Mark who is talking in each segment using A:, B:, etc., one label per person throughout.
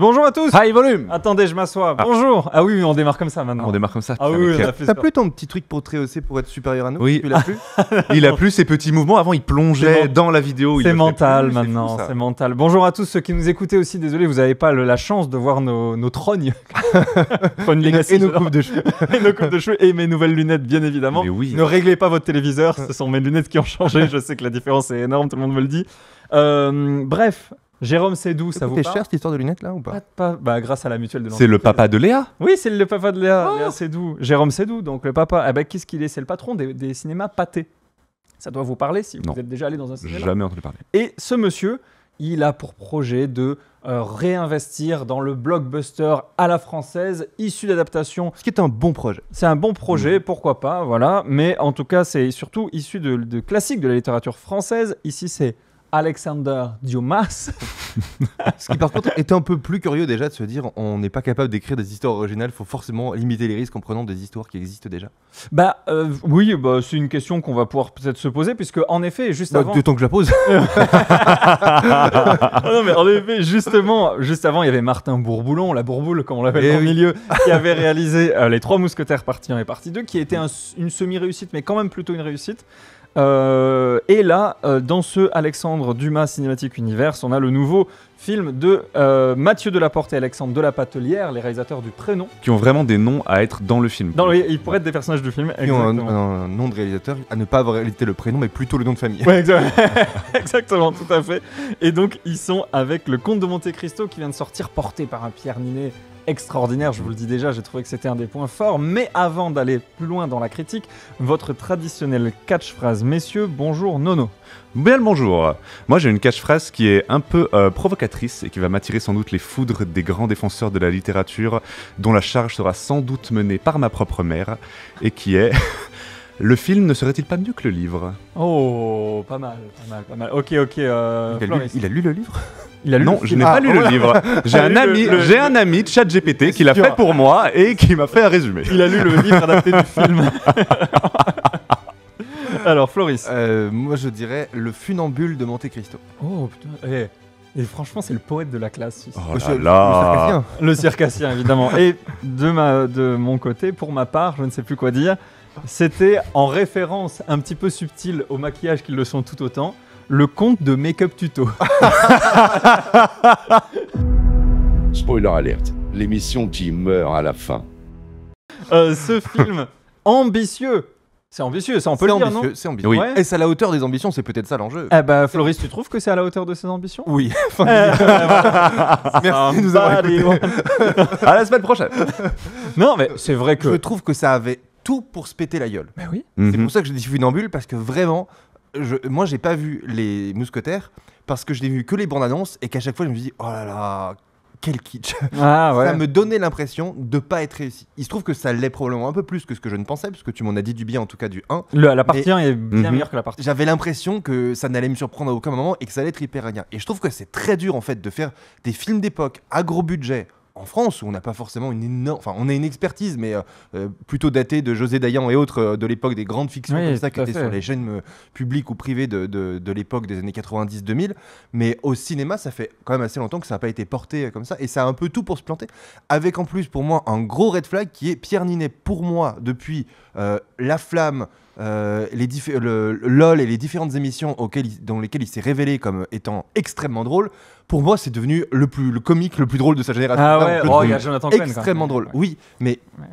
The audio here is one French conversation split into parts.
A: Bonjour à tous.
B: Hi volume.
A: Attendez, je m'assois. Bonjour. Ah oui, on démarre comme ça maintenant.
B: On démarre comme ça.
A: Ah oui, on a fait
C: T'as
A: ça.
C: plus ton petit truc pour tréhausser pour être supérieur à nous?
B: Oui.
C: Tu l'as plus?
B: Il a plus ses petits mouvements. Avant, il plongeait dans la vidéo. il
A: C'est
B: le fait
A: mental
B: plus, c'est
A: maintenant,
B: fou, ça.
A: c'est mental. Bonjour à tous ceux qui nous écoutez aussi. Désolé, vous n'avez pas la chance de voir nos trognes. Trognes Legacy,
C: Et nos
A: j'adore.
C: coupes de cheveux.
A: Et nos coupes de cheveux et mes nouvelles lunettes, bien évidemment.
B: Mais oui.
A: Ne réglez pas votre téléviseur, ce sont mes lunettes qui ont changé. Je sais que la différence est énorme, tout le monde me le dit. Bref, Jérôme Sédou, ça vous
C: C'était
A: parle?
C: cher cette histoire de lunettes là ou pas?
A: Bah, grâce à la mutuelle de
B: C'est le papa de Léa.
A: Oui, c'est le papa de Léa Seydoux, Jérôme Sédou, donc le papa. Qu'est-ce qu'il est? C'est le patron des cinémas Pathé. Ça doit vous parler si
B: Non.
A: vous êtes déjà allé dans un cinéma.
B: Jamais entendu parler.
A: Et ce monsieur, il a pour projet de réinvestir dans le blockbuster à la française, issu d'adaptation.
C: Ce qui est un bon projet.
A: C'est un bon projet, pourquoi pas, voilà. Mais en tout cas, c'est surtout issu de classiques de la littérature française. Ici, c'est Alexander Dumas.
C: Ce qui par contre est un peu plus curieux déjà de se dire on n'est pas capable d'écrire des histoires originales, faut forcément limiter les risques en prenant des histoires qui existent déjà.
A: Oui, c'est une question qu'on va pouvoir peut-être se poser, puisque en effet, juste avant...
C: De temps que je la pose.
A: Ah non, mais en effet, justement, juste avant, il y avait Martin Bourboulon, la Bourboule, comme on l'appelle dans le milieu, qui avait réalisé Les Trois Mousquetaires partie 1 et partie 2, qui était une semi-réussite, mais quand même plutôt une réussite. Et là, dans ce Alexandre Dumas Cinematic Universe, on a le nouveau film de Mathieu Delaporte et Alexandre Delapatelière, les réalisateurs du Prénom.
B: Qui ont vraiment des noms à être dans le film.
A: Ils pourraient être des personnages du film.
C: Qui ont
A: Exactement.
C: un nom de réalisateur à ne pas avoir hérité le prénom mais plutôt le nom de famille.
A: Ouais, exactement, tout à fait. Et donc, ils sont avec le Comte de Monte Cristo qui vient de sortir, porté par un Pierre Ninet extraordinaire. Je vous le dis déjà, j'ai trouvé que c'était un des points forts. Mais avant d'aller plus loin dans la critique, votre traditionnelle catchphrase, messieurs, bonjour Nono.
B: Bien le bonjour. Moi, j'ai une catchphrase qui est un peu provocatrice et qui va m'attirer sans doute les foudres des grands défenseurs de la littérature, dont la charge sera sans doute menée par ma propre mère, et qui est le film ne serait-il pas mieux que le livre?
A: Oh, pas mal. Ok.
C: Il a lu le livre?
A: Il a lu
B: Non,
A: le
B: je n'ai
A: film.
B: pas lu le livre. J'ai un ami, ChatGPT, qui l'a fait pour moi et qui m'a fait un résumé.
A: Il a lu le livre adapté du film. Alors, Floris.
C: Moi je dirais le funambule de Monte Cristo.
A: Oh, putain. Et franchement, c'est le poète de la classe. Ici.
B: Oh
C: Monsieur-
B: là là.
C: le circassien.
A: Le circassien, évidemment. Et de mon côté, pour ma part, je ne sais plus quoi dire, c'était en référence un petit peu subtile au maquillage qu'ils le sont tout autant, le conte de Make-up Tuto.
D: Spoiler alerte, l'émission qui meurt à la fin.
A: Ce film ambitieux. C'est ambitieux, ça on peut
C: C'est
A: le dire, non?
C: ambitieux, c'est ambitieux.
B: Oui.
A: Ouais.
C: Et c'est à la hauteur des ambitions, c'est peut-être ça l'enjeu.
A: Floris, tu trouves que c'est à la hauteur de ses ambitions?
C: Oui.
A: Merci
C: de nous avoir écoutés.
B: À la semaine prochaine.
A: Non, mais c'est vrai que...
C: Je trouve que ça avait tout pour se péter la gueule.
A: Mais oui.
C: C'est
B: Mhm.
C: pour ça que je dis funambule, parce que vraiment, moi j'ai pas vu les mousquetaires, parce que je n'ai vu que les bandes annonces, et qu'à chaque fois je me dis, oh là là, quel kitsch.
A: Ah ouais.
C: Ça me donnait l'impression de pas être réussi. Il se trouve que ça l'est probablement un peu plus que ce que je ne pensais, parce que tu m'en as dit du bien en tout cas du 1.
A: La partie 1 est bien
B: Mhm.
A: meilleure que la partie.
C: J'avais l'impression que ça n'allait me surprendre à aucun moment et que ça allait être hyper rien. Et je trouve que c'est très dur en fait de faire des films d'époque à gros budget en France où on n'a pas forcément une énorme... Enfin, on a une expertise, mais plutôt datée de José Dayan et autres de l'époque des grandes fictions
A: Oui,
C: comme ça qui
A: tout à
C: étaient
A: fait.
C: sur les chaînes publiques ou privées de l'époque des années 90-2000. Mais au cinéma, ça fait quand même assez longtemps que ça n'a pas été porté comme ça. Et ça a un peu tout pour se planter. Avec en plus, pour moi, un gros red flag qui est Pierre Ninet, pour moi, depuis La Flamme, le LOL et les différentes émissions dans lesquelles il s'est révélé comme étant extrêmement drôle. Pour moi, c'est devenu le comique le plus drôle de sa génération.
A: Ah
C: Vraiment,
A: ouais,
C: je le
A: oh,
C: trouve
A: il y a Jonathan Cohen. quand même.
C: extrêmement drôle.
A: Ouais.
C: Oui, mais
A: Ouais.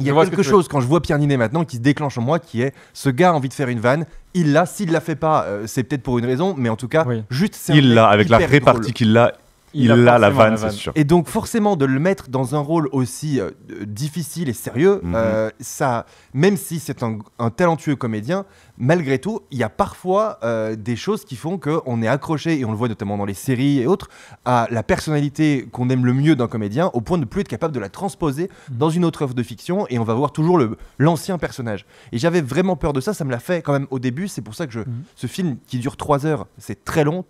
C: il y
A: Je
C: a
A: vois ce
C: quelque
A: que tu veux
C: chose quand je vois Pierre Ninet maintenant qui se déclenche en moi, qui est ce gars a envie de faire une vanne. Il l'a, s'il la fait pas, c'est peut-être pour une raison, mais en tout cas,
A: Oui.
C: juste c'est un
B: Il
C: mec
B: l'a, avec la
C: hyper
B: répartie
C: drôle.
B: qu'il a, il a la vanne, c'est sûr.
C: Et donc forcément de le mettre dans un rôle aussi difficile et sérieux, ça, même si c'est un talentueux comédien, malgré tout, il y a parfois des choses qui font qu'on est accroché, et on le voit notamment dans les séries et autres, à la personnalité qu'on aime le mieux d'un comédien, au point de ne plus être capable de la transposer dans une autre œuvre de fiction, et on va voir toujours l'ancien personnage. Et j'avais vraiment peur de ça, ça me l'a fait quand même au début, c'est pour ça que ce film qui dure 3 heures, c'est très long,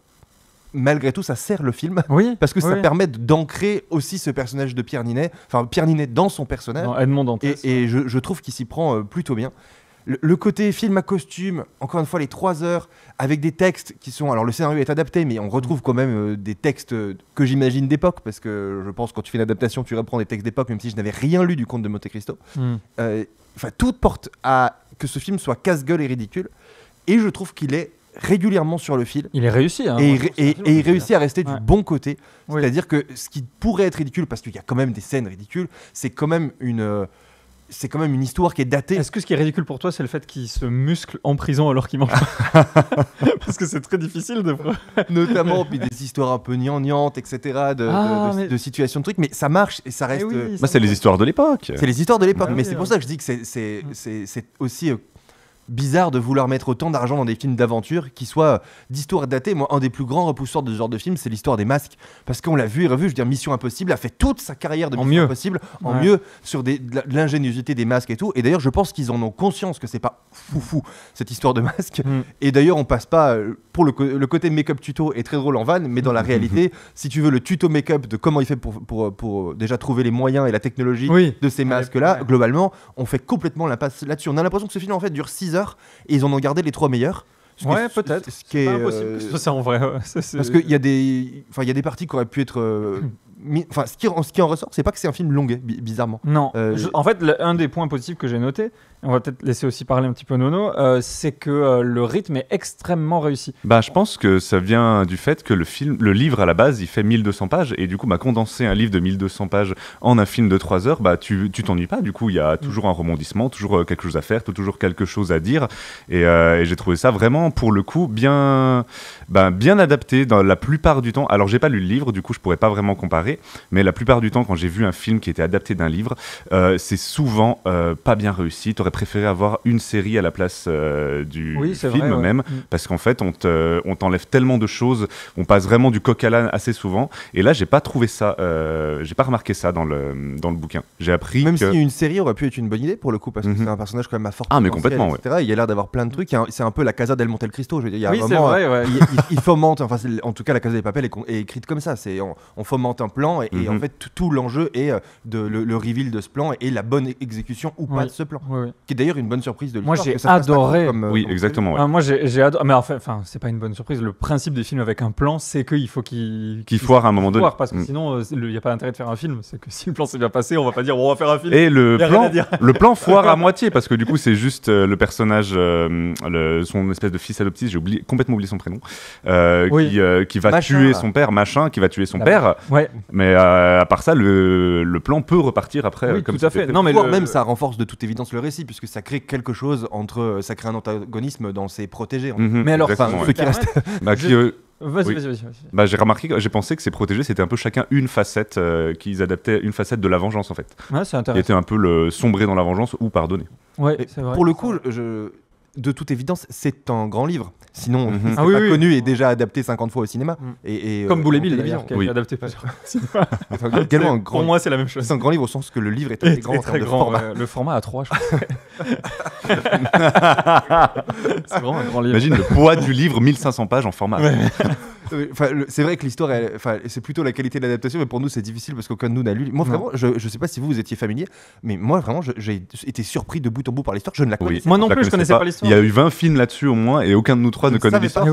C: malgré tout, ça sert le film.
A: Oui.
C: Parce que ça
A: oui.
C: permet d'ancrer aussi ce personnage de Pierre Ninet, enfin Pierre Ninet dans son personnage.
A: Non, Edmond Dantès.
C: Et je trouve qu'il s'y prend plutôt bien. le côté film à costume, encore une fois les 3 heures, avec des textes qui sont... Alors le scénario est adapté, mais on retrouve quand même des textes que j'imagine d'époque, parce que je pense que quand tu fais une adaptation, tu reprends des textes d'époque, même si je n'avais rien lu du Comte de Monte Cristo. Tout porte à que ce film soit casse-gueule et ridicule, et je trouve qu'il est régulièrement sur le fil.
A: Il est réussi. Hein,
C: et il réussit à rester du bon côté.
A: Oui.
C: C'est-à-dire que ce qui pourrait être ridicule, parce qu'il y a quand même des scènes ridicules, c'est quand même une histoire qui est datée.
A: Est-ce que ce qui est ridicule pour toi, c'est le fait qu'il se muscle en prison alors qu'il mange Parce que c'est très difficile de...
C: Notamment, puis des histoires un peu gnangnantes, etc., de situations de trucs, mais ça marche et ça reste...
B: c'est les histoires de l'époque.
C: C'est les histoires de l'époque,
A: Ah,
C: mais
A: oui,
C: c'est pour ça que je dis que c'est aussi... bizarre de vouloir mettre autant d'argent dans des films d'aventure qui soient d'histoires datées. Moi, un des plus grands repousseurs de ce genre de film, c'est l'histoire des masques. Parce qu'on l'a vu et revu, je veux dire, Mission Impossible a fait toute sa carrière de Mission Impossible en mieux sur de l'ingéniosité des masques et tout. Et d'ailleurs, je pense qu'ils en ont conscience que c'est pas foufou, cette histoire de masques. Et d'ailleurs, on passe pas... Pour le côté make-up tuto est très drôle en vanne, mais dans la réalité, si tu veux le tuto make-up de comment il fait pour déjà trouver les moyens et la technologie de ces masques-là, globalement, on fait complètement l'impasse là-dessus. On a l'impression que ce film, en fait, dure 6 heures et ils en ont gardé les 3 meilleurs.
A: Peut-être. C'est pas impossible que ce soit ça en vrai.
C: Parce qu'il y a des parties qui auraient pu être... ce qui en ressort, c'est pas que c'est un film longuet, bizarrement.
A: Non. En fait, un des points positifs que j'ai noté, on va peut-être laisser aussi parler un petit peu Nono, c'est que le rythme est extrêmement réussi.
B: Je pense que ça vient du fait que le livre à la base, il fait 1200 pages et du coup, condenser un livre de 1200 pages en un film de 3 heures, tu t'ennuies pas. Du coup, il y a toujours un rebondissement, toujours quelque chose à faire, toujours quelque chose à dire. Et j'ai trouvé ça vraiment, pour le coup, bien adapté dans la plupart du temps. Alors, j'ai pas lu le livre, du coup, je pourrais pas vraiment comparer. Mais la plupart du temps, quand j'ai vu un film qui était adapté d'un livre, c'est souvent pas bien réussi. T'aurais préféré avoir une série à la place du film même, parce qu'en fait, on t'enlève tellement de choses, on passe vraiment du coq à l'âne assez souvent. Et là, j'ai pas trouvé ça, j'ai pas remarqué ça dans le bouquin. J'ai appris
C: même si une série aurait pu être une bonne idée pour le coup, parce que c'est un personnage quand même à fort
B: mais complètement,
C: etc. Il y a l'air d'avoir plein de trucs. C'est un peu la Casa del Monte Cristo. Je veux dire, il y a
A: vraiment, c'est vrai,
C: il fomente. Enfin, en tout cas, la Casa des Papel est écrite comme ça. On fomente un plan et en fait tout l'enjeu est le reveal de ce plan et la bonne exécution ou pas de ce plan, qui est d'ailleurs une bonne surprise de l'histoire.
A: Moi j'ai adoré.
B: Exactement.
A: Moi j'ai adoré. Mais enfin, c'est pas une bonne surprise. Le principe des films avec un plan, c'est qu'il faut qu'il
B: foire à un moment donné.
A: Parce que sinon, il n'y a pas d'intérêt de faire un film. C'est que si le plan s'est bien passé, on va pas dire on va faire un film.
B: Et le plan foire à moitié parce que du coup c'est juste le personnage, son espèce de fils adoptif, j'ai complètement oublié son prénom, qui va tuer son père, qui va tuer son père. Mais à part ça, le plan peut repartir après.
A: Comme tout à fait.
C: Non, mais même ça renforce de toute évidence le récit puisque ça crée quelque chose ça crée un antagonisme dans ses protégés.
A: Mais alors,
C: ceux qui restent.
B: Vas-y. J'ai pensé que ces protégés c'était un peu chacun une facette, qu'ils adaptaient une facette de la vengeance en fait.
A: C'est intéressant.
B: Qui était un peu le sombrer dans la vengeance ou pardonner.
A: C'est vrai.
C: Pour le coup, de toute évidence, c'est un grand livre. Sinon, c'est pas connu et déjà adapté 50 fois au cinéma.
A: Comme Boulet Bill d'ailleurs, qui a été adapté plusieurs fois au cinéma. Pour moi, c'est la même chose.
C: C'est un grand livre au sens que le livre est très grand.
A: Très grand. Le format A3, je crois. C'est vraiment un grand livre.
B: Imagine le poids du livre, 1500 pages en format.
C: C'est vrai que l'histoire, c'est plutôt la qualité de l'adaptation, mais pour nous, c'est difficile parce qu'aucun de nous n'a lu. Moi, vraiment, je sais pas si vous étiez familier, mais moi, vraiment, j'ai été surpris de bout en bout par l'histoire. Je ne la connaissais pas.
A: Moi non plus, je connaissais pas l'histoire.
B: Il y a eu 20 films là-dessus au moins, et aucun de nous trois ne connaît l'histoire.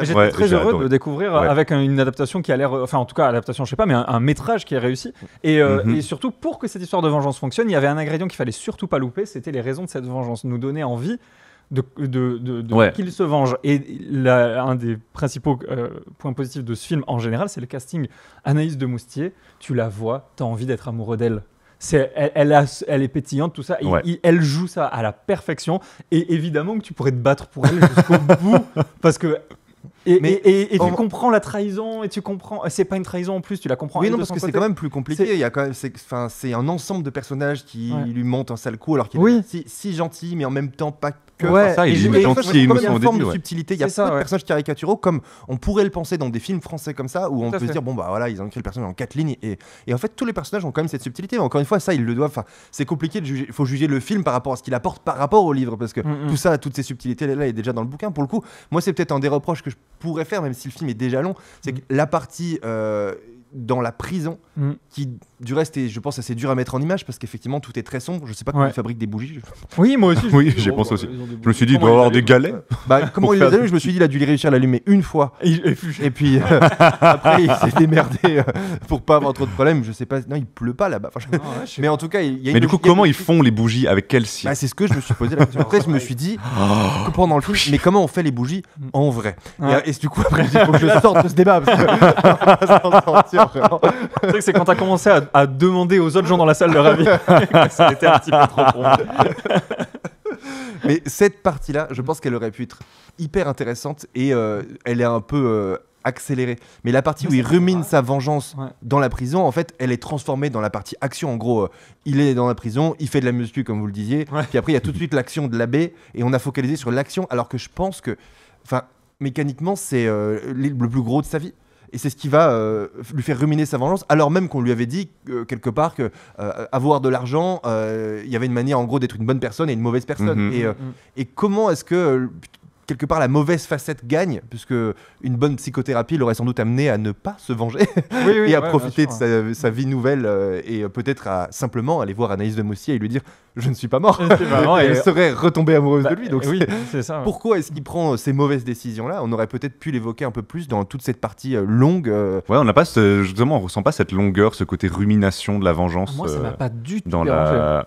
A: J'étais très heureux de découvrir avec une adaptation qui a l'air, enfin en tout cas adaptation, je sais pas, mais un métrage qui est réussi. Et surtout, pour que cette histoire de vengeance fonctionne, il y avait un ingrédient qu'il fallait surtout pas louper, c'était les raisons de cette vengeance, nous donner envie qu'il se venge. Et un des principaux points positifs de ce film en général, c'est le casting. Anaïs de Moustier, tu la vois, t'as envie d'être amoureux d'elle. Elle est pétillante, tout ça. Elle joue ça à la perfection. Et évidemment que tu pourrais te battre pour elle jusqu'au bout. Parce que. Et tu comprends la trahison, et tu comprends. C'est pas une trahison en plus, tu la comprends.
C: Oui, non, parce que c'est quand même plus compliqué. Il y a quand même, c'est un ensemble de personnages qui lui montent un sale coup, alors qu'il est si gentil, mais en même temps pas que.
B: Il est gentil, il
C: y a une forme de subtilité. Il y a peu de personnages caricaturaux, comme on pourrait le penser dans des films français comme ça, où on peut se dire, bon, bah voilà, ils ont écrit le personnage en 4 lignes. Et en fait, tous les personnages ont quand même cette subtilité. Mais encore une fois, ça, ils le doivent. C'est compliqué de juger. Il faut juger le film par rapport à ce qu'il apporte par rapport au livre, parce que tout ça, toutes ces subtilités-là, est déjà dans le bouquin. Pour le coup, moi, c'est peut-être un des reproches que je pourrais faire, même si le film est déjà long, c'est que la partie dans la prison qui du reste est, je pense, assez dur à mettre en image parce qu'effectivement tout est très sombre. Je sais pas comment ils fabriquent des bougies.
A: Oui, moi aussi.
B: Oui, j'y pense aussi. Je me suis dit, il doit y avoir des galets.
C: Comment il les allume? Je me suis dit, il a dû les réussir à l'allumer une fois. Et puis après, il s'est démerdé pour pas avoir trop de problèmes. Je sais pas. Non, il pleut pas là-bas. Mais en tout cas, il y a
B: Mais du coup, comment ils font les bougies? Avec quel cire?
C: C'est ce que je me suis posé la question. Après, je me suis dit, pendant le film, mais comment on fait les bougies en vrai? Et du coup, après, il faut que je sorte de ce débat. Parce que
A: c'est vrai que c'est quand t'as commencé à demander aux autres gens dans la salle leur avis. Ça était un petit peu trop pour moi.
C: Mais cette partie-là, je pense qu'elle aurait pu être hyper intéressante et elle est un peu accélérée. Mais la partie où il rumine sa vengeance dans la prison, en fait, elle est transformée dans la partie action. En gros, il est dans la prison, il fait de la muscu, comme vous le disiez. Puis après, il y a tout de suite l'action de l'abbé et on a focalisé sur l'action, alors que je pense que, mécaniquement, c'est le plus gros de sa vie. Et c'est ce qui va lui faire ruminer sa vengeance, alors même qu'on lui avait dit quelque part que avoir de l'argent, il y avait une manière en gros d'être une bonne personne et une mauvaise personne. Et comment est-ce que quelque part la mauvaise facette gagne, puisque une bonne psychothérapie l'aurait sans doute amené à ne pas se venger et à profiter de sa vie nouvelle et peut-être à simplement aller voir Anaïs de Moussier et lui dire je ne suis pas mort. Et elle serait retombée amoureuse de lui. Donc
A: c'est ça.
C: Pourquoi est-ce qu'il prend ces mauvaises décisions-là? On aurait peut-être pu l'évoquer un peu plus dans toute cette partie longue.
B: Ouais, on n'a pas justement, on ressent pas cette longueur, ce côté rumination de la vengeance.
A: Moi, ça m'a pas du tout
B: dérangé.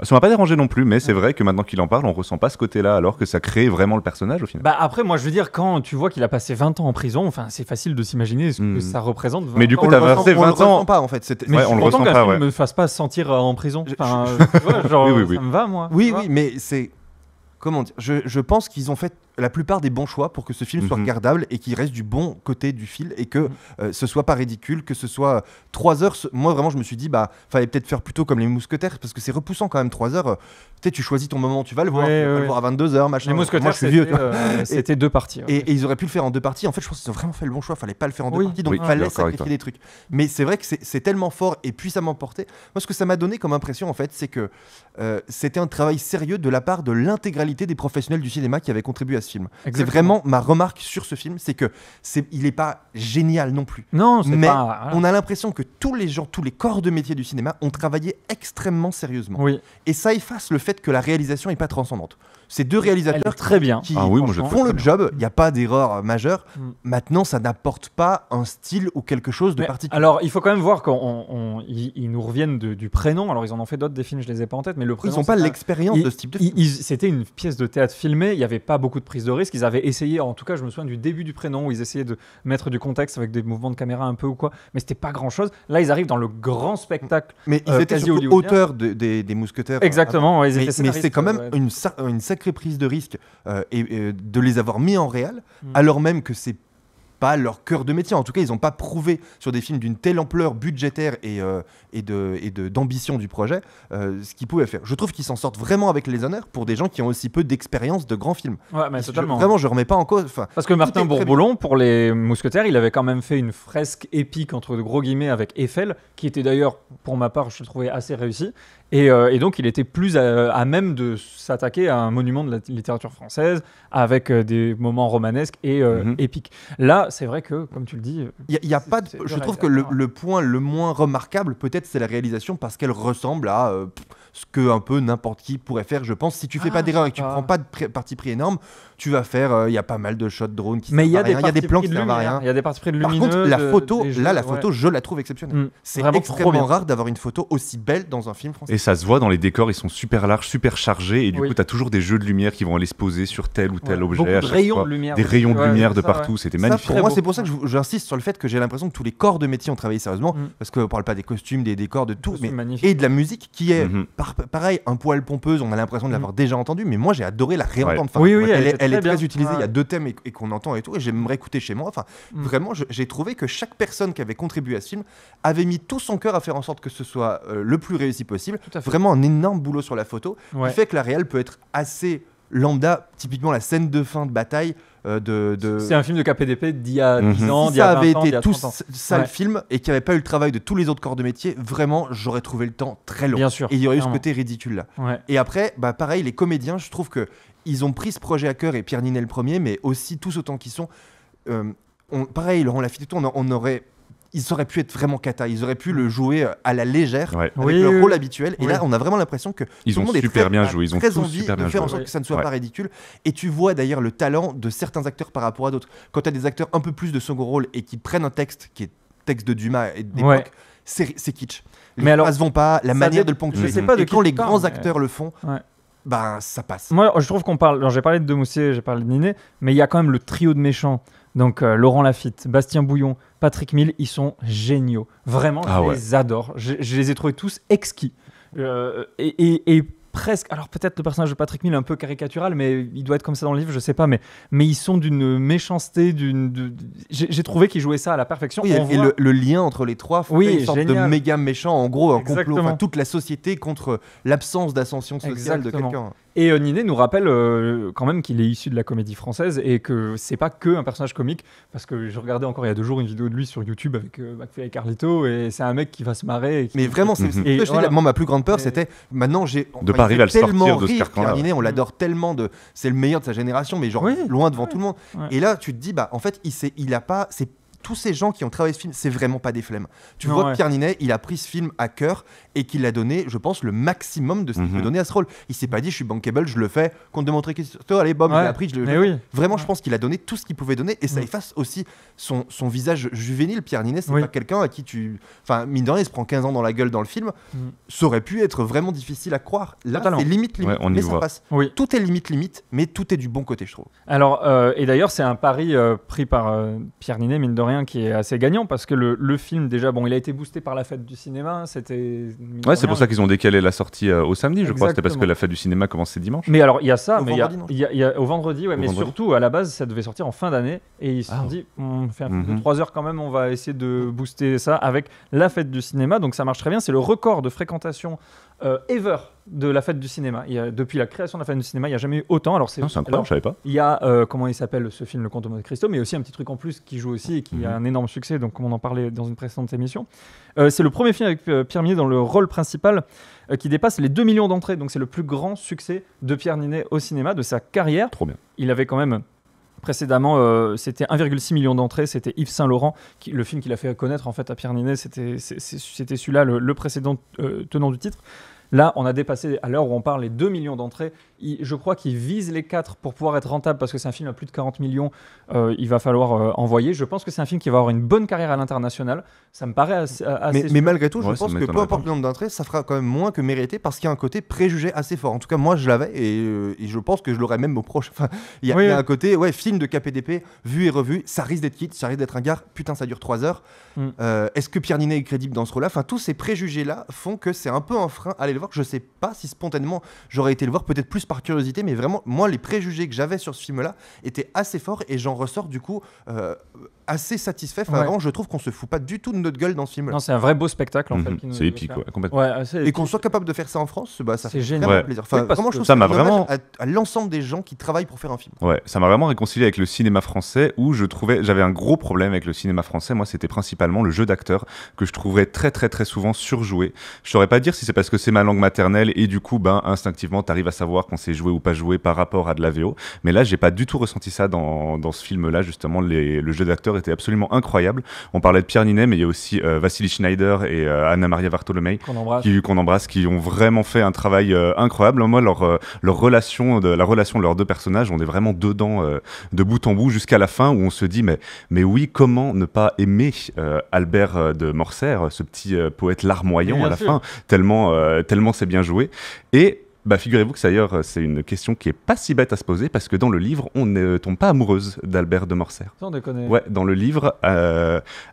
B: Ça m'a pas dérangé non plus, mais c'est vrai que maintenant qu'il en parle, on ressent pas ce côté-là, alors que ça crée vraiment le personnage au final.
A: Après, moi, je veux dire, quand tu vois qu'il a passé 20 ans en prison, c'est facile de s'imaginer ce que ça représente.
B: Mais du coup, t'as versé 20 ans.
C: On le ressent pas en fait.
A: Mais on le ressent pas. Film me fasse pas se sentir en prison. Ça me va, moi.
C: Oui, mais c'est. Comment dire, je pense qu'ils ont fait la plupart des bons choix pour que ce film soit regardable et qu'il reste du bon côté du fil et que ce soit pas ridicule, que ce soit 3 heures. Moi vraiment je me suis dit fallait peut-être faire plutôt comme les Mousquetaires parce que c'est repoussant quand même 3 heures. Tu choisis ton moment, tu vas le voir, tu vas le voir à 22h machin.
A: Les Mousquetaires c'était 2 parties.
C: Et ils auraient pu le faire en 2 parties. En fait je pense qu'ils ont vraiment fait le bon choix, fallait pas le faire en 2 parties donc il fallait sacrifier des trucs. Mais c'est vrai que c'est tellement fort et puissamment porté. Moi ce que ça m'a donné comme impression en fait c'est que c'était un travail sérieux de la part de l'intégralité des professionnels du cinéma qui avaient contribué à ce film. C'est vraiment ma remarque sur ce film, c'est que il est pas génial non plus.
A: Non,
C: mais on a l'impression que tous les gens, tous les corps de métier du cinéma ont travaillé extrêmement sérieusement.
A: Oui.
C: Et ça efface le fait que la réalisation est pas transcendante. Ces 2 réalisateurs
A: très bien.
C: qui font le job, il n'y a pas d'erreur majeure. Maintenant, ça n'apporte pas un style ou quelque chose de particulier.
A: Alors, il faut quand même voir qu'ils nous reviennent du prénom. Alors, ils en ont fait d'autres des films, je les ai pas en tête, mais le prénom.
C: Ils n'ont pas l'expérience de ce type de film.
A: C'était une pièce de théâtre filmée, il n'y avait pas beaucoup de prise de risque. Ils avaient essayé, en tout cas, je me souviens du début du prénom, où ils essayaient de mettre du contexte avec des mouvements de caméra un peu ou quoi, mais c'était pas grand chose. Là, ils arrivent dans le grand spectacle.
C: Mais ils étaient surtout auteurs des Mousquetaires.
A: Exactement,
C: mais c'est quand même une sacrée prise de risque. Et de les avoir mis en réal, alors même que c'est pas leur cœur de métier. En tout cas, ils n'ont pas prouvé sur des films d'une telle ampleur budgétaire et d'ambition du projet ce qu'ils pouvaient faire. Je trouve qu'ils s'en sortent vraiment avec les honneurs pour des gens qui ont aussi peu d'expérience de grands films.
A: Ouais, mais totalement.
C: Vraiment, je remets pas en cause.
A: Parce que Martin Bourboulon, pour les Mousquetaires, il avait quand même fait une fresque épique entre de gros guillemets avec Eiffel, qui était d'ailleurs, pour ma part, je le trouvais assez réussi. Et donc, il était plus à même de s'attaquer à un monument de la littérature française avec des moments romanesques et épiques. Là, c'est vrai que, comme tu le dis,
C: y a pas je trouve que le point le moins remarquable, peut-être, c'est la réalisation parce qu'elle ressemble à ce que un peu n'importe qui pourrait faire, je pense. Si tu fais pas d'erreur et que tu prends pas de parti pris énorme, tu vas faire. Il y a pas mal de shots drone qui servent à rien. Il y a des plans qui servent à rien.
A: Il y a des parties pris de lumineux.
C: Par contre, la photo, je la trouve exceptionnelle. C'est extrêmement rare d'avoir une photo aussi belle dans un film français.
B: Et ça se voit dans les décors, ils sont super larges, super chargés, et du coup, tu as toujours des jeux de lumière qui vont aller se poser sur tel ou tel objet.
A: Des rayons de lumière.
B: Des rayons de lumière de partout, c'était magnifique.
C: Pour moi, c'est pour ça que j'insiste sur le fait que j'ai l'impression que tous les corps de métier ont travaillé sérieusement, parce qu'on parle pas des costumes, des décors, de tout, et de la musique qui est, pareil, un poil pompeuse, on a l'impression de l'avoir déjà entendue, mais moi j'ai adoré la réentendre. Elle est très utilisée, il y a 2 thèmes et qu'on entend et tout, et j'aimerais écouter chez moi. Enfin, vraiment, j'ai trouvé que chaque personne qui avait contribué à ce film avait mis tout son cœur à faire en sorte que ce soit le plus réussi possible. Vraiment un énorme boulot sur la photo, qui fait que la réal peut être assez lambda. Typiquement la scène de fin de bataille
A: c'est un film de KPDP d'il y a 10 ans,
C: si ça avait été tout ça le film et qu'il n'y avait pas eu le travail de tous les autres corps de métier, vraiment j'aurais trouvé le temps très long.
A: Bien sûr,
C: et il y aurait eu ce côté ridicule là. Et après, pareil, les comédiens, je trouve que ils ont pris ce projet à cœur, et Pierre Ninet le premier, mais aussi tous autant qu'ils sont. Pareil, Laurent Lafitte et tout, on aurait ils auraient pu être vraiment cata, ils auraient pu le jouer à la légère,
B: Ouais.
C: avec leur rôle habituel. Et là, on a vraiment l'impression que
B: Ils
C: tout le
B: ont
C: monde est
B: super
C: très,
B: bien joué, ils ont
C: très
B: tous
C: envie
B: super
C: de
B: bien
C: faire en
B: joué.
C: sorte que ça ne soit
B: Ouais.
C: pas ridicule. Et tu vois d'ailleurs le talent de certains acteurs par rapport à d'autres. Quand tu as des acteurs un peu plus de second rôle et qui prennent un texte qui est texte de Dumas et d'époque, c'est kitsch. Les
A: Mais alors,
C: phrases vont pas, la
A: ça
C: manière
A: dé-
C: de le ponctuer.
A: je sais pas de
C: et
A: qui
C: quand
A: tu
C: les
A: parles,
C: grands
A: mais-
C: acteurs le font,
A: Ouais.
C: ben ça passe.
A: Moi, je trouve qu'on parle. Alors, j'ai parlé de Moussier, j'ai parlé de Ninet, mais il y a quand même le trio de méchants. Donc, Laurent Lafitte, Bastien Bouillon, Patrick Mille, ils sont géniaux. Vraiment, je les adore. Je les ai trouvés tous exquis. Et presque. Alors, peut-être le personnage de Patrick Mille est un peu caricatural, mais il doit être comme ça dans le livre, je sais pas. Mais ils sont d'une méchanceté. J'ai trouvé qu'ils jouaient ça à la perfection.
C: Oui,
A: On
C: et
A: voit-
C: le lien entre les trois fait
A: Oui,
C: une sorte de
A: génial.
C: méga méchant, en gros, un complot,
A: Exactement.
C: enfin, toute la société contre l'absence d'ascension sociale de
A: Exactement.
C: quelqu'un.
A: Et Ninet nous rappelle quand même qu'il est issu de la comédie française et que c'est pas que un personnage comique, parce que je regardais encore il y a 2 jours une vidéo de lui sur YouTube avec McFly et Carlito, et c'est un mec qui va se marrer. Et qui-
C: Mais vraiment, c'est
B: Mhm.
A: Et
C: je te dis,
A: voilà.
C: moi, ma plus grande peur,
A: Et-
C: c'était maintenant
B: De pas arriver à le
C: tellement
B: sortir de ce
C: rire,
B: carcan-là,
C: Pierre Ninet, on
A: ouais.
C: l'adore tellement, c'est le meilleur de sa génération, mais genre
A: Oui.
C: loin devant tout le monde.
A: Ouais.
C: Et là, tu te dis, bah en fait, il a pas, c'est tous ces gens qui ont travaillé ce film, c'est vraiment pas des flemmes. Tu
A: Non,
C: vois
A: ouais.
C: que Pierre Ninet, il a pris ce film à cœur et qu'il a donné, je pense, le maximum de ce qu'il
B: Mhm.
C: peut donner à ce rôle. Il s'est pas dit, je suis bankable, je le fais, qu'on te démontrer que allez, Bob,
A: Ouais.
C: je l'ai appris, je le
A: Mais oui.
C: Vraiment,
A: Ouais.
C: je pense qu'il a donné tout ce qu'il pouvait donner et ça
A: Mm.
C: efface aussi son visage juvénile. Pierre Ninet, c'est
A: Oui.
C: pas quelqu'un à qui tu. Enfin, mine de rien, il se prend 15 ans dans la gueule dans le film.
A: Mm.
C: Ça aurait pu être vraiment difficile à croire. Là,
A: Totalement.
C: c'est limite,
B: Ouais, on y
C: mais ça
B: voit.
C: passe.
A: Oui.
C: Tout est limite, mais tout est du bon côté, je trouve.
A: Alors, et d'ailleurs, c'est un pari pris par Pierre Ninet, mine de rien, qui est assez gagnant parce que le film, déjà, bon, il a été boosté par la fête du cinéma. C'était. mine de
B: Ouais, c'est
A: rien,
B: pour ça qu'ils ont décalé la sortie au samedi, je crois. C'était parce
A: Exactement.
B: que la fête du cinéma commençait dimanche.
A: Mais alors, il y a ça,
C: Au
A: mais il y a-
C: vendredi, non
A: il y a au vendredi, ouais,
B: Au
A: mais
B: vendredi.
A: surtout, à la base, ça devait sortir en fin d'année. Et ils se sont
B: Ah.
A: dit, on fait un film de
B: Mhm.
A: 3 heures quand même, on va essayer de booster ça avec la fête du cinéma. Donc ça marche très bien. C'est le record de fréquentation ever de la fête du cinéma. Depuis la création de la fête du cinéma, il n'y a jamais eu autant. Alors,
B: Non, c'est incroyable, je savais pas.
A: il y a, comment il s'appelle ce film, Le Comte de Monte Cristo, mais aussi un petit truc en plus qui joue aussi et qui a un énorme succès, donc comme on en parlait dans une précédente émission. C'est le premier film avec Pierre Ninet dans le rôle principal qui dépasse les 2 millions d'entrées, donc c'est le plus grand succès de Pierre Ninet au cinéma, de sa carrière.
B: Trop bien.
A: Il avait quand même précédemment, c'était 1,6 million d'entrées, c'était Yves Saint Laurent, le film qu'il a fait connaître en fait à Pierre Ninet, c'était celui-là, le précédent tenant du titre. Là, on a dépassé, à l'heure où on parle, les 2 millions d'entrées. Je crois qu'il vise les 4 pour pouvoir être rentable, parce que c'est un film à plus de 40 millions. Il va falloir envoyer. Je pense que c'est un film qui va avoir une bonne carrière à l'international. Ça me paraît assez
C: Mais
A: sûr.
C: malgré tout, je
B: Ouais, ça
C: pense que peu
B: m'étonnerait
C: importe
B: pas.
C: le nombre d'entrées, ça fera quand même moins que mérité parce qu'il y a un côté préjugé assez fort. En tout cas, moi, je l'avais et je pense que je l'aurais même au prochain. Enfin, il y a un côté, ouais, film de KPDP, vu et revu, ça risque d'être kitsch, ça risque d'être un gars, putain, ça dure 3 heures. Est-ce que Pierre Ninet est crédible dans ce rôle-là? Enfin, tous ces préjugés-là font que c'est un peu un frein à aller le voir. Je sais pas si spontanément j'aurais été le voir, peut-être plus par curiosité, mais vraiment, moi, les préjugés que j'avais sur ce film-là étaient assez forts et j'en ressors du coup assez satisfait. Enfin,
A: Ouais.
C: vraiment, je trouve qu'on se fout pas du tout de notre gueule dans ce film-là.
A: Non, c'est un vrai beau spectacle en fait. qui nous
B: C'est épique,
A: offre.
B: ouais, complètement.
A: Ouais, assez
C: Et qu'on soit capable de faire ça en France, bah, ça
A: C'est
C: fait
A: génial.
C: vraiment
B: Ouais.
C: plaisir. Enfin,
A: Oui, parce
C: vraiment,
A: que
C: je trouve
B: ça
C: que
B: m'a
C: c'est un hommage
B: vraiment-
C: à l'ensemble des gens qui travaillent pour faire un film.
B: Ouais, ça m'a vraiment réconcilié avec le cinéma français où j'avais un gros problème avec le cinéma français. Moi, c'était principalement le jeu d'acteur que je trouverais très très très souvent surjoué. Je saurais pas dire si c'est parce que c'est ma langue maternelle et du coup, ben instinctivement, t'arrives à savoir quand c'est joué ou pas joué par rapport à de la VO. Mais là, j'ai pas du tout ressenti ça dans ce film-là. Justement, le jeu d'acteur était absolument incroyable. On parlait de Pierre Ninet, mais il y a aussi Vassili Schneider et Anna Maria Vartolomei
A: qu'on embrasse.
B: qu'on embrasse, qui ont vraiment fait un travail incroyable. Moi, leur relation de leurs deux personnages, on est vraiment dedans de bout en bout jusqu'à la fin où on se dit mais oui, comment ne pas aimer Albert de Morcerf, ce petit poète larmoyant
A: Bien
B: à la
A: sûr.
B: fin, tellement c'est bien joué. Et bah, figurez-vous que d'ailleurs, c'est une question qui est pas si bête à se poser parce que dans le livre, on ne tombe pas amoureuse d'Albert de Morcerf.
A: Sans déconner.
B: Ouais, dans le livre,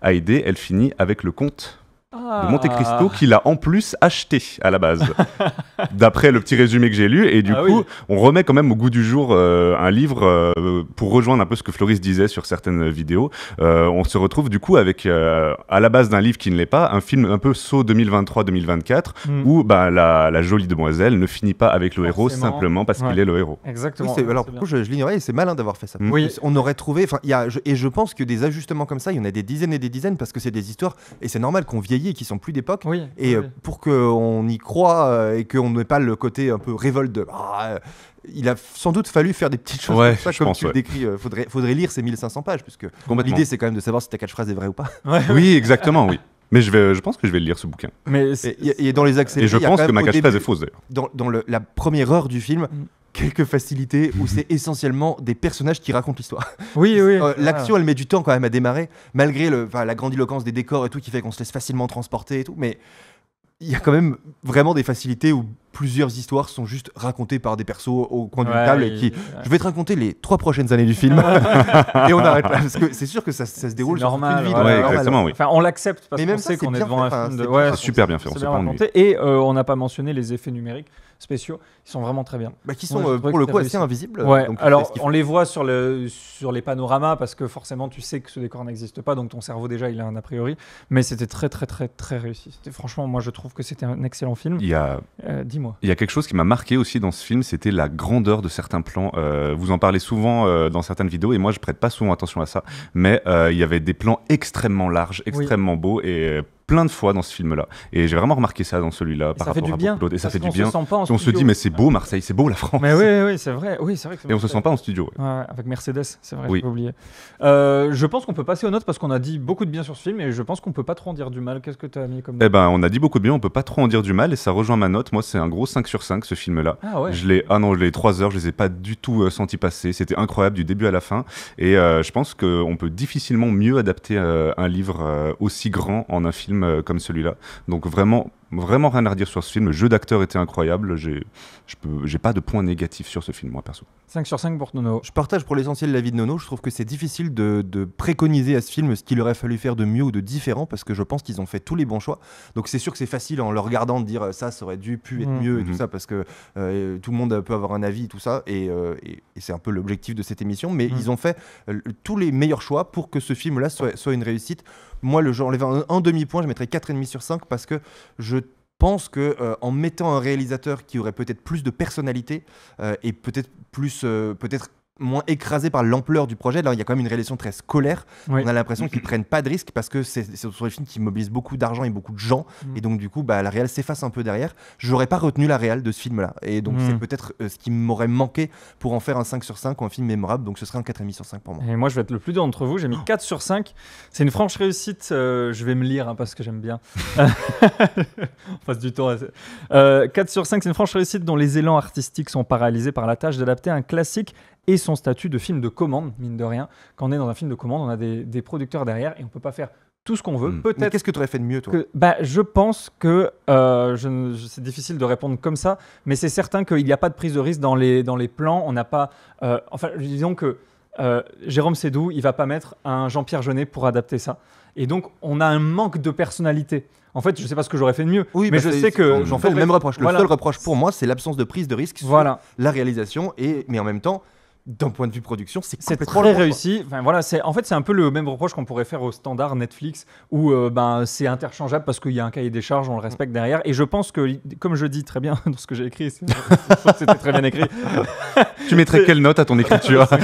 B: Haydée, elle finit avec le comte de Monte Cristo qu'il a en plus acheté à la base, d'après le petit résumé que j'ai lu. Et du coup, on remet quand même au goût du jour un livre pour rejoindre un peu ce que Floris disait sur certaines vidéos. On se retrouve du coup avec, à la base d'un livre qui ne l'est pas, un film un peu saut 2023-2024 où bah, la jolie demoiselle ne finit pas avec le héros
A: Forcément.
B: simplement parce qu'il est le héros.
A: Exactement.
C: Oui, alors
A: C'est
C: pour le coup, je l'ignorais et c'est malin d'avoir fait ça.
A: Oui.
C: On aurait trouvé, et je pense que des ajustements comme ça, il y en a des dizaines et des dizaines parce que c'est des histoires et c'est normal qu'on vieillisse vieilli et qui sont plus d'époque.
A: Oui,
C: Et
A: oui.
C: pour qu'on y croit et qu'on n'ait pas le côté un peu révolte de il a sans doute fallu faire des petites choses
B: Ouais,
C: comme ça,
B: je
C: comme
B: pense,
C: tu le décris. Faudrait lire ces 1500 pages, puisque
B: Complètement.
C: l'idée c'est quand même de savoir si ta catchphrase est vraie ou pas.
B: Oui, exactement, oui. Mais je pense que je vais le lire ce bouquin.
A: Mais
C: Et dans les accélérés,
B: Et je
C: il y a
B: pense
C: quand
B: que
C: même
B: ma
C: au
B: catchphrase
C: début,
B: est fausse d'ailleurs.
C: dans la première heure du film, quelques facilités où c'est essentiellement des personnages qui racontent l'histoire.
A: oui, oui.
C: L'action, elle met du temps quand même à démarrer, malgré la grandiloquence des décors et tout qui fait qu'on se laisse facilement transporter et tout. Mais il y a quand même vraiment des facilités où plusieurs histoires sont juste racontées par des persos au coin d'une table et qui. Je vais te raconter les 3 prochaines années du film et on arrête là parce que c'est sûr que ça se déroule sur toute
A: normal,
C: une vie.
A: ouais,
C: donc
B: Ouais,
C: normal.
B: exactement, oui.
A: Enfin, on l'accepte parce
C: Mais
A: qu'on
C: même ça,
A: sait
C: c'est
A: qu'on est
C: bien
A: devant
C: fait,
A: un
C: enfin,
A: film
C: c'est
A: de.
C: bien
A: Ouais,
C: raconté.
B: C'est super bien fait, on
A: c'est
B: s'est
A: bien
B: pas ennuyé.
A: raconté. Et on n'a pas mentionné les effets numériques spéciaux. Ils sont vraiment très bien.
C: Bah, qui
A: Ouais,
C: sont
A: je trouvais
C: pour le
A: que
C: coup
A: c'était
C: assez
A: réussi.
C: invisibles.
A: Ouais,
C: donc,
A: alors
C: c'est ce qui
A: on les voit sur les panoramas parce que forcément tu sais que ce décor n'existe pas, donc ton cerveau déjà il a un a priori. Mais c'était très très très très réussi. Franchement, moi je trouve que c'était un excellent film.
B: Il y a
A: Dis-moi.
B: Il y a quelque chose qui m'a marqué aussi dans ce film, c'était la grandeur de certains plans. Vous en parlez souvent dans certaines vidéos et moi je prête pas souvent attention à ça, mais il y avait des plans extrêmement larges, extrêmement beaux et plein de fois dans ce film-là. Et j'ai vraiment remarqué ça dans celui-là par
A: Ça fait
B: rapport
A: du
B: à
A: bien.
B: beaucoup d'autres. Et ça
A: parce
B: fait du
A: qu'on
B: bien.
A: se sent pas en
B: Et on se
A: studio.
B: dit mais c'est beau Marseille, c'est beau la France.
A: Mais oui, c'est vrai. Oui, c'est vrai. Que
B: Et on se sent pas en studio. Ouais.
A: Ouais, avec Mercedes, c'est vrai,
B: Oui.
A: j'ai oublié. Je pense qu'on peut passer aux notes parce qu'on a dit beaucoup de bien sur ce film et je pense qu'on peut pas trop en dire du mal. Qu'est-ce que tu as mis comme note?
B: Eh ben, on a dit beaucoup de bien, on peut pas trop en dire du mal et ça rejoint ma note. Moi, c'est un gros 5 sur 5 ce film-là.
A: Ah ouais.
B: Je l'ai 3 heures, je les ai pas du tout senti passer. C'était incroyable du début à la fin. Et je pense qu'on peut difficilement mieux adapter un livre aussi grand en un film comme celui-là. Donc vraiment rien à redire sur ce film. Le jeu d'acteur était incroyable. J'ai pas de points négatifs sur ce film, moi, perso.
A: 5 sur 5 pour Nono.
C: Je partage pour l'essentiel l'avis de Nono. Je trouve que c'est difficile de préconiser à ce film ce qu'il aurait fallu faire de mieux ou de différent parce que je pense qu'ils ont fait tous les bons choix. Donc c'est sûr que c'est facile en le regardant de dire ça aurait dû pu être mieux et tout ça parce que tout le monde peut avoir un avis, tout ça. Et c'est un peu l'objectif de cette émission. Mais ils ont fait tous les meilleurs choix pour que ce film-là soit une réussite. Moi, j'enlève un demi-point, je mettrais 4,5 sur 5 parce que je pense que en mettant un réalisateur qui aurait peut-être plus de personnalité et peut-être moins écrasé par l'ampleur du projet. Là, il y a quand même une réalisation très scolaire.
A: Oui.
C: On a l'impression qu'ils prennent pas de risques parce que c'est sur des films qui mobilisent beaucoup d'argent et beaucoup de gens. Et donc, du coup, la réal s'efface un peu derrière. J'aurais pas retenu la réal de ce film-là. Et donc, c'est peut-être ce qui m'aurait manqué pour en faire un 5 sur 5 ou un film mémorable. Donc, ce serait un 4,5 sur 5 pour moi.
A: Et moi, je vais être le plus dur d'entre vous. J'ai mis 4 sur 5. C'est une franche réussite. Je vais me lire parce que j'aime bien. On passe du temps. 4 sur 5, c'est une franche réussite dont les élans artistiques sont paralysés par la tâche d'adapter un classique et son statut de film de commande, mine de rien. Quand on est dans un film de commande, on a des producteurs derrière et on peut pas faire tout ce qu'on veut.
C: Mais
A: Peut-être
C: qu'est-ce que tu aurais fait de mieux, toi
A: je pense que c'est difficile de répondre comme ça, mais c'est certain qu'il n'y a pas de prise de risque dans les plans. On n'a pas. Enfin, disons que Jérôme Sédou, il va pas mettre un Jean-Pierre Jeunet pour adapter ça. Et donc, on a un manque de personnalité. En fait, je sais pas ce que j'aurais fait de mieux, mais je sais que
C: j'en fais le même reproche.
A: Voilà.
C: Le seul reproche pour moi, c'est l'absence de prise de risque sur la réalisation, mais en même temps, d'un point de vue production, c'est complètement
A: très réussi. Enfin, voilà, c'est un peu le même reproche qu'on pourrait faire au standard Netflix où c'est interchangeable parce qu'il y a un cahier des charges, on le respecte derrière. Et je pense que, comme je dis très bien dans ce que j'ai écrit, c'était très bien écrit.
B: Tu mettrais quelle note à ton écriture?
A: C'est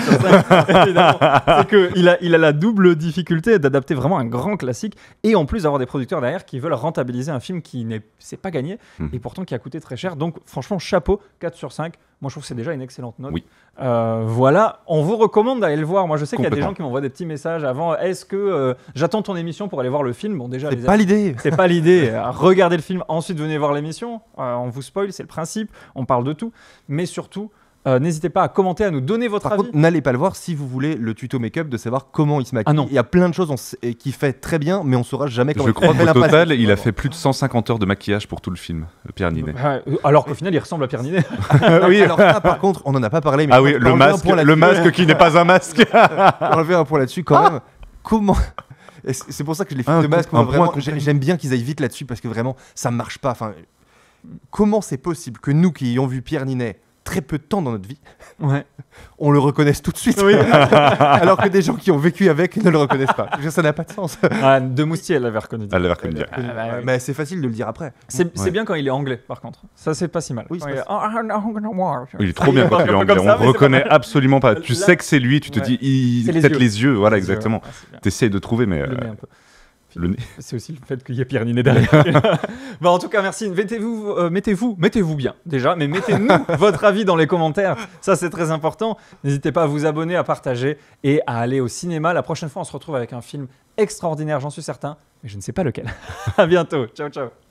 A: qu'il a la double difficulté d'adapter vraiment un grand classique et en plus d'avoir des producteurs derrière qui veulent rentabiliser un film qui c'est pas gagné et pourtant qui a coûté très cher. Donc franchement, chapeau, 4 sur 5. Moi, je trouve que c'est déjà une excellente note.
B: Oui.
A: Voilà, on vous recommande d'aller le voir. Moi, je sais qu'il y a des gens qui m'envoient des petits messages avant. Est-ce que j'attends ton émission pour aller voir le film? Bon, déjà,
C: c'est pas l'idée.
A: C'est pas l'idée. Regardez le film, ensuite venez voir l'émission. On vous spoil, c'est le principe. On parle de tout, mais surtout. N'hésitez pas à commenter, à nous donner votre avis.
C: Par contre, n'allez pas le voir si vous voulez le tuto make-up de savoir comment il se maquille.
A: Ah non.
C: Il y a plein de choses qu'il fait très bien, mais on saura jamais comment
B: Je
C: il
B: crois
C: fait.
B: qu'au total, il a fait plus de 150 heures de maquillage pour tout le film, Pierre Ninet.
A: Alors qu'au final, il ressemble à Pierre Ninet.
C: Oui. Alors ça, par contre, on en a pas parlé. Mais
B: oui, le masque qui n'est pas un masque.
C: Enlever un point là-dessus quand même. Comment c'est pour ça que les films de masque, j'aime bien qu'ils aillent vite là-dessus parce que vraiment, ça marche pas. Enfin, comment c'est possible que nous qui ayons vu Pierre Ninet très peu de temps dans notre vie, on le reconnaisse tout de suite, alors que des gens qui ont vécu avec ne le reconnaissent pas. Ça n'a pas de sens.
A: De Moustier, elle l'avait reconnu.
B: Elle l'avait reconnu.
C: Mais c'est facile de le dire après.
A: C'est bien quand il est anglais, par contre. Ça, c'est pas si mal.
C: Oui,
B: il est trop bien quand il est anglais. On reconnaît absolument pas. Tu sais que c'est lui, tu te dis peut-être les yeux. Voilà, exactement. T'essayes de trouver, mais. Le nez.
A: C'est aussi le fait qu'il y ait Pierre Ninet derrière. Bon, en tout cas, merci. Mettez-vous bien déjà, mais mettez-nous votre avis dans les commentaires. Ça, c'est très important. N'hésitez pas à vous abonner, à partager et à aller au cinéma. La prochaine fois, on se retrouve avec un film extraordinaire, j'en suis certain, mais je ne sais pas lequel. À bientôt. Ciao, ciao.